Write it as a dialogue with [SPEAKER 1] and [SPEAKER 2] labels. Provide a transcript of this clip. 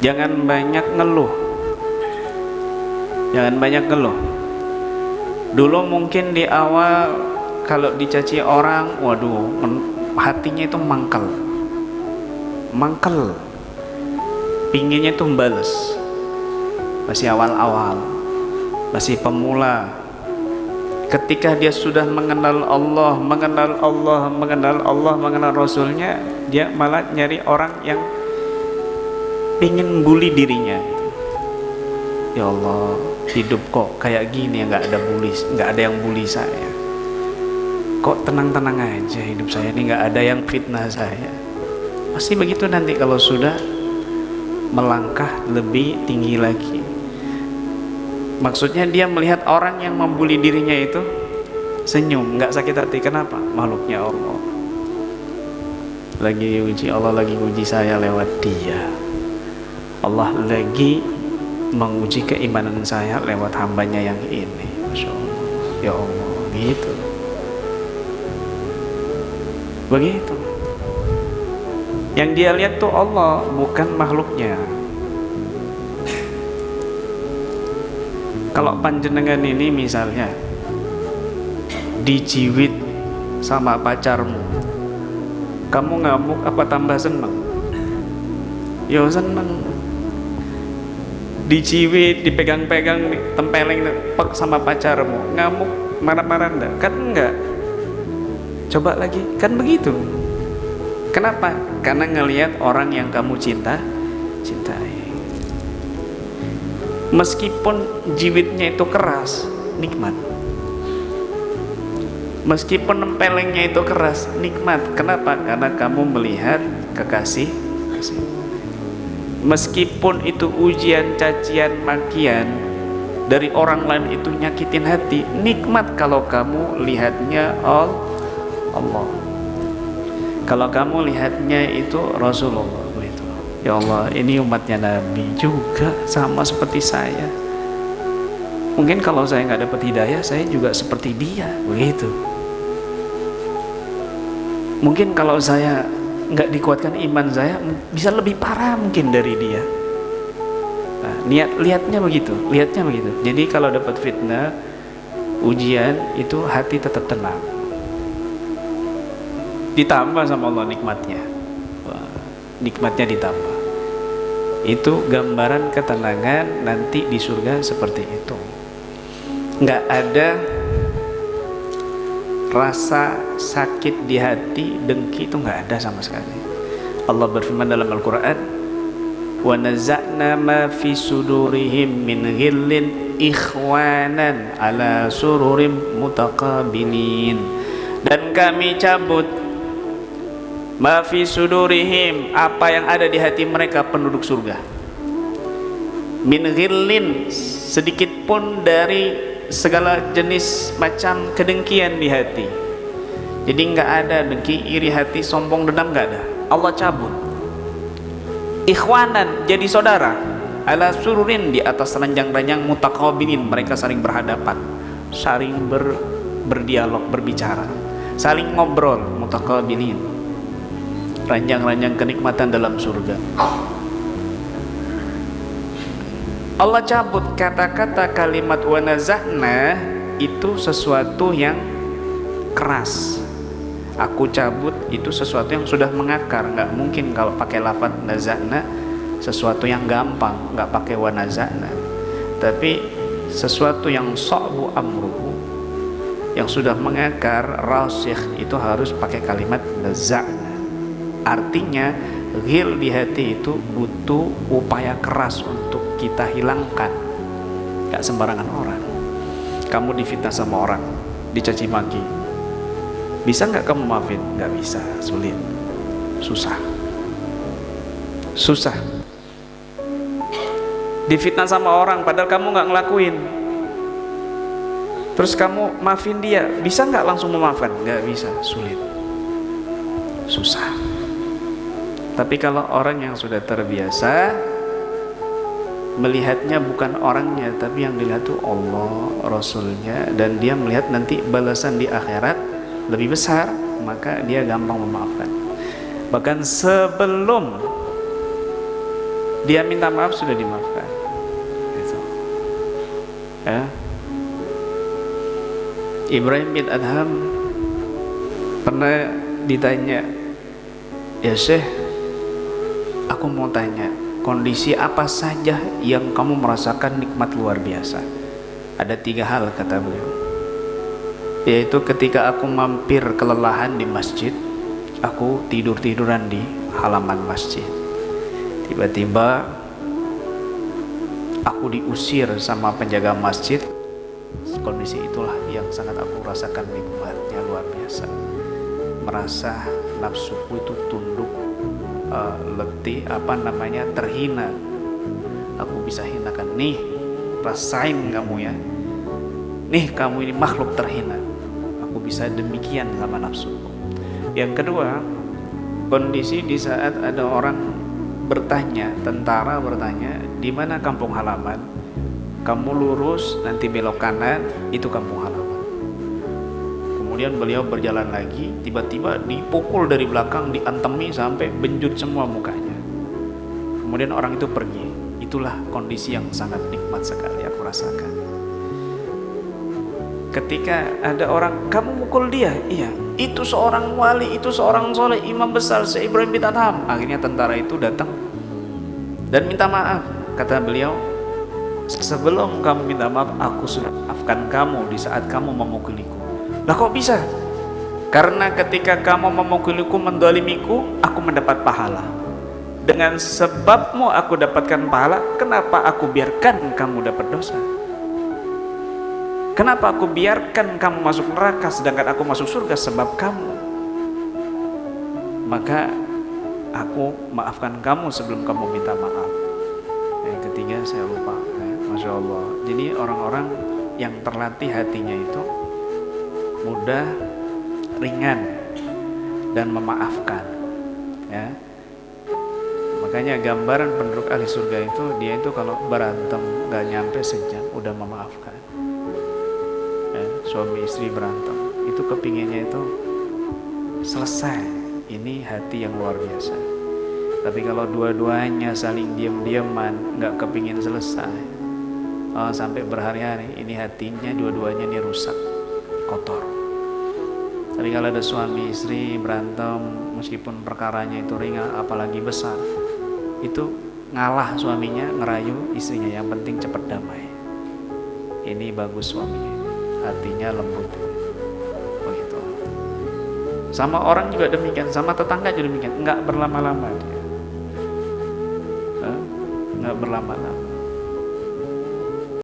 [SPEAKER 1] Jangan banyak ngeluh. Jangan banyak ngeluh. Dulu mungkin di awal kalau dicaci orang, waduh, hatinya itu mangkel. Mangkel. Pinginnya itu bales. Masih awal-awal. Masih pemula. Ketika dia sudah mengenal Allah, mengenal Allah, mengenal Allah, mengenal Rasulnya, dia malah nyari orang yang pingin bully dirinya. Ya Allah, hidup kok kayak gini, nggak ada yang bully saya. Kok tenang-tenang aja hidup saya ini, nggak ada yang fitnah saya. Pasti begitu nanti kalau sudah melangkah lebih tinggi lagi. Maksudnya dia melihat orang yang membuli dirinya itu senyum, nggak sakit hati. Kenapa? Makhluknya Allah. Lagi uji Allah, lagi uji saya lewat dia. Allah lagi menguji keimanan saya lewat hambanya yang ini. Masya Allah. Ya Allah, gitu. Begitu. Yang dia lihat tuh Allah, bukan makhluknya. Kalau panjenengan ini misalnya dijiwit sama pacarmu, kamu ngamuk apa tambah seneng? Ya seneng. Dijiwit, dipegang-pegang, tempeleng sama pacarmu, ngamuk, marah-marah enggak? Kan enggak. Coba lagi, kan begitu. Kenapa? Karena ngelihat orang yang kamu cintai. Meskipun jiwitnya itu keras, nikmat. Meskipun nempelengnya itu keras, nikmat. Kenapa? Karena kamu melihat kekasih. Meskipun itu ujian, cacian, makian dari orang lain itu nyakitin hati, nikmat kalau kamu lihatnya Allah. Kalau kamu lihatnya itu Rasulullah. Ya Allah, ini umatnya Nabi juga sama seperti saya. Mungkin kalau saya nggak dapat hidayah, saya juga seperti dia, begitu. Mungkin kalau saya nggak dikuatkan iman saya, bisa lebih parah mungkin dari dia. Nah, lihatnya begitu. Jadi kalau dapat fitnah, ujian, itu hati tetap tenang. Ditambah sama Allah nikmatnya. Wah, nikmatnya ditambah. Itu gambaran ketenangan nanti di surga seperti itu. Nggak ada rasa sakit di hati, dengki, itu nggak ada sama sekali. Allah berfirman dalam Al-Quran, wa naza'na ma fi sudurihim min ghillin ikhwanan ala sururim mutaqabilin. Dan kami cabut ma fi sudurihim, apa yang ada di hati mereka penduduk surga, min ghillin, sedikit pun dari segala jenis macam kedengkian di hati. Jadi nggak ada dengki, iri hati, sombong, dendam, nggak ada. Allah cabut. Ikhwanan, jadi saudara, ala sururin, di atas ranjang-ranjang, mutaqabilin, mereka saling berhadapan, saling berdialog, berbicara, saling ngobrol, mutaqabilin, ranjang-ranjang kenikmatan dalam surga. Allah cabut kata-kata kalimat wa nazahna, itu sesuatu yang keras. Aku cabut itu sesuatu yang sudah mengakar. Nggak mungkin kalau pakai lafaz nazahna sesuatu yang gampang, nggak pakai wa nazahna. Tapi sesuatu yang sa'bu amruhu, yang sudah mengakar, rasikh, itu harus pakai kalimat nazahna. Artinya ghil di hati itu butuh upaya keras untuk kita hilangkan. Gak sembarangan orang. Kamu difitnah sama orang, dicaci maki, bisa nggak kamu maafin? Nggak bisa, sulit, susah. Difitnah sama orang padahal kamu nggak ngelakuin, terus kamu maafin dia, bisa nggak langsung memaafkan? Nggak bisa, sulit, susah. Tapi kalau orang yang sudah terbiasa melihatnya bukan orangnya, tapi yang dilihat tuh Allah, Rasulnya, dan dia melihat nanti balasan di akhirat lebih besar, maka dia gampang memaafkan. Bahkan sebelum dia minta maaf sudah dimaafkan. Gitu. Ya. Ibrahim bin Adham pernah ditanya, ya Syekh, aku mau tanya, kondisi apa saja yang kamu merasakan nikmat luar biasa? Ada 3 hal kata beliau, yaitu ketika aku mampir kelelahan di masjid, aku tidur-tiduran di halaman masjid, tiba-tiba aku diusir sama penjaga masjid. Kondisi itulah yang sangat aku rasakan nikmatnya luar biasa, merasa nafsuku itu tunduk, letih, terhina. Aku bisa hinakan, nih rasain kamu ya, nih kamu ini makhluk terhina. Aku bisa demikian sama nafsuku. Yang kedua, kondisi di saat ada orang bertanya, tentara bertanya, di mana kampung halaman? Kamu lurus, nanti belok kanan, itu kampung halaman. Kemudian beliau berjalan lagi, tiba-tiba dipukul dari belakang, diantemi sampai benjut semua mukanya. Kemudian orang itu pergi. Itulah kondisi yang sangat nikmat sekali aku rasakan. Ketika ada orang, kamu mukul dia, iya, itu seorang wali, itu seorang soleh, imam besar, Syekh Ibrahim bin Adham. Akhirnya tentara itu datang dan minta maaf. Kata beliau, sebelum kamu minta maaf, aku sudah maafkan kamu di saat kamu memukuliku. Lah kok bisa? Karena ketika kamu memukuliku, mendolimiku, aku mendapat pahala. Dengan sebabmu aku dapatkan pahala. Kenapa aku biarkan kamu dapat dosa? Kenapa aku biarkan kamu masuk neraka sedangkan aku masuk surga sebab kamu? Maka aku maafkan kamu sebelum kamu minta maaf. Yang ketiga saya lupa. Masya Allah. Jadi orang-orang yang terlatih hatinya itu mudah, ringan, dan memaafkan. Ya. Makanya gambaran penduduk ahli surga itu, dia itu kalau berantem gak nyampe sejam udah memaafkan. Ya, suami istri berantem, itu kepinginnya itu selesai. Ini hati yang luar biasa. Tapi kalau dua-duanya saling diam-diaman, gak kepingin selesai, sampai berhari-hari, ini hatinya dua-duanya ini rusak, kotor. Tapi kalau ada suami istri berantem, meskipun perkaranya itu ringan apalagi besar, itu ngalah suaminya, ngerayu istrinya, yang penting cepat damai. Ini bagus suaminya, hatinya lembut. Begitu. Sama orang juga demikian, sama tetangga juga demikian, enggak berlama-lama dia. Enggak berlama-lama.